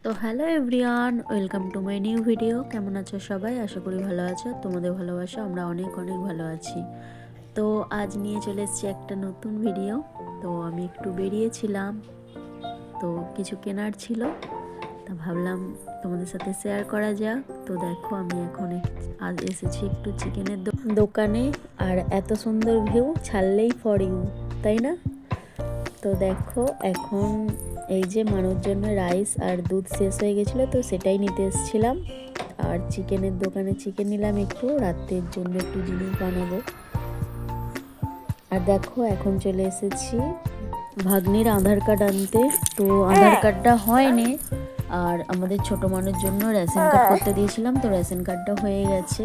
তো hello everyone, welcome to my new video. কেমন আছো সবাই? আশা করি ভালো আছো। তোমাদের ভালোবাসা আমরা অনেক অনেক ভালো আছি। তো আজ নিয়ে চলে এসেছি একটা নতুন ভিডিও। তো আমি একটু বেরিয়েছিলাম, তো কিছু কেনার ছিল, তা ভাবলাম তোমাদের সাথে শেয়ার করা যাক। তো দেখো আমি এখন আজ এসেছি একটু চিকেনের দোকানে, আর এত সুন্দর ভিউ, ছাড়লেই ফর ইউ, তাই না? তো দেখো এখন এই যে মানুষ জন্য রাইস আর দুধ শেষ হয়ে গেছিলো, তো সেটাই নিতে এসেছিলাম। আর চিকেনের দোকানে চিকেন নিলাম একটু, রাতের জন্য একটু জিনিস বানাবো। আর দেখো এখন চলে এসেছি ভাগ্নির আধার কার্ড আনতে। তো আধার কার্ডটা হয়নি, আর আমাদের ছোট মানুষের জন্য রেশন কার্ড করতে দিয়েছিলাম, তো রেশন কার্ডটা হয়ে গেছে,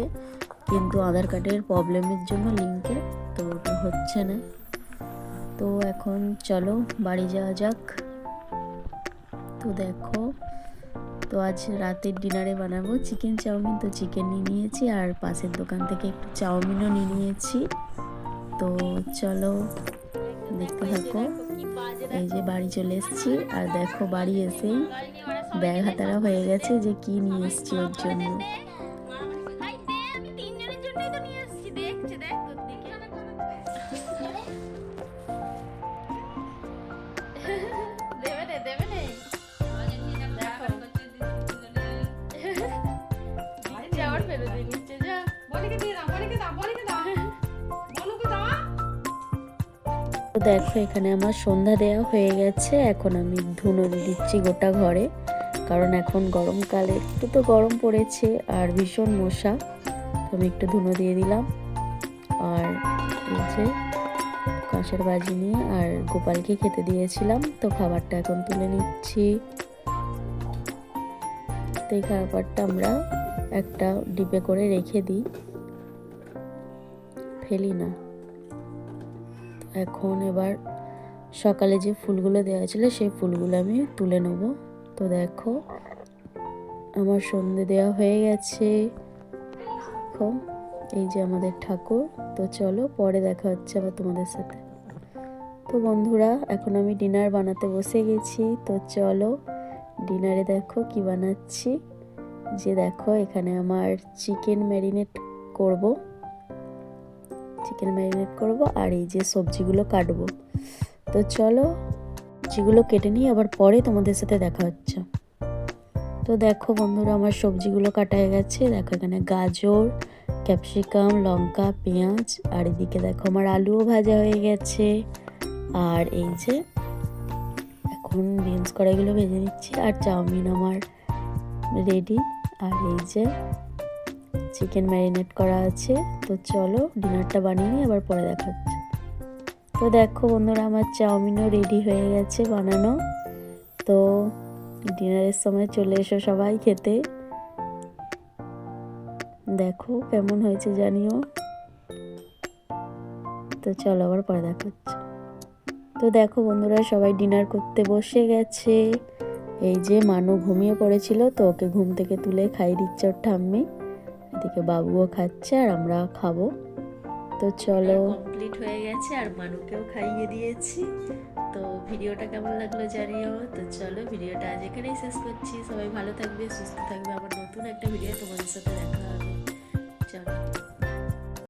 কিন্তু আধার কার্ডের প্রবলেমের জন্য লিঙ্কে তো ওটা হচ্ছে না। তো এখন চলো বাড়ি যাওয়া যাক। তো দেখো, তো আজ রাতের ডিনারে বানাবো চিকেন চাউমিন। তো চিকেন নিয়ে নিয়েছি, আর পাশের দোকান থেকে একটু চাউমিনও নিয়ে নিয়েছি। তো চলো দেখতে থাকো। এই যে বাড়ি চলে এসেছি, আর দেখো বাড়ি এসেই ব্যাগ হাতারা হয়ে গেছে যে কি নিয়ে এসেছি ওর জন্য। তো দেখো এখানে আমার সন্ধ্যা দেওয়া হয়ে গেছে, এখন আমি ধুনো দিয়ে দিচ্ছি গোটা ঘরে, কারণ এখন গরমকালে একটু তো গরম পড়েছে আর ভীষণ মশা। তো আমি একটু ধুনো দিয়ে দিলাম, আর এই যে কাঁসার বাজি নিয়ে আর গোপালকে খেতে দিয়েছিলাম, তো খাবারটা এখন তুলে নিচ্ছি। তো এই খাবারটা আমরা একটা ডিপে করে রেখে দিই, ফেলি না। এখন এবার সকালে যে ফুলগুলো দেওয়া ছিল সেই ফুলগুলো আমি তুলে নেব। তো দেখো আমার সন্ধে দেওয়া হয়ে গেছে, দেখো এই যে আমাদের ঠাকুর। তো চলো পরে দেখা হচ্ছে আবার তোমাদের সাথে। তো বন্ধুরা এখন আমি ডিনার বানাতে বসে গেছি। তো চলো ডিনারে দেখো কি বানাচ্ছি। যে দেখো এখানে আমার চিকেন ম্যারিনেট করব, আর এই যে সবজিগুলো কাটবো। তো চলো সবজিগুলো কেটে নিই, আবার পরে তোমাদের সাথে দেখা হচ্ছে। তো দেখো বন্ধুরা আমার সবজিগুলো কাটা হয়ে গেছে। দেখো এখানে গাজর, ক্যাপসিকাম, লঙ্কা, পেঁয়াজ, আর এদিকে দেখো আমার আলুও ভাজা হয়ে গেছে। আর এই যে এখন বিনস কড়াইগুলো ভেজে নিচ্ছি, আর চাউমিন আমার রেডি। আর এই যে চিকেন ম্যারিনেট করা আছে। তো চলো ডিনারটা বানিয়ে নিই, আবার পরে দেখা হচ্ছে। তো দেখো বন্ধুরা আমার চাউমিনও রেডি হয়ে গেছে বানানো। তো ডিনারের সময় চলে এসো সবাই খেতে। দেখো কেমন হয়েছে জানিও। তো চলো আবার পরে দেখা হচ্ছে। তো দেখো বন্ধুরা সবাই ডিনার করতে বসে গেছে। এই যে মানু ঘুমিয়ে পড়েছিল, তো ওকে ঘুম থেকে তুলে খাইয়ে দিচ্ছে ওর ঠাম্মি। এদিকে বাবুও খাচ্ছে আর আমরা খাবো। তো চলো কমপ্লিট হয়ে গেছে, আর মানুকেও খাইয়ে দিয়েছি। তো ভিডিওটা কেমন লাগলো জানিও। তো চলো ভিডিওটা আজ এখানেই শেষ করছি। সবাই ভালো থাকবে, সুস্থ থাকবে, আবার নতুন একটা ভিডিও তোমাদের সাথে দেখা হবে। চলো।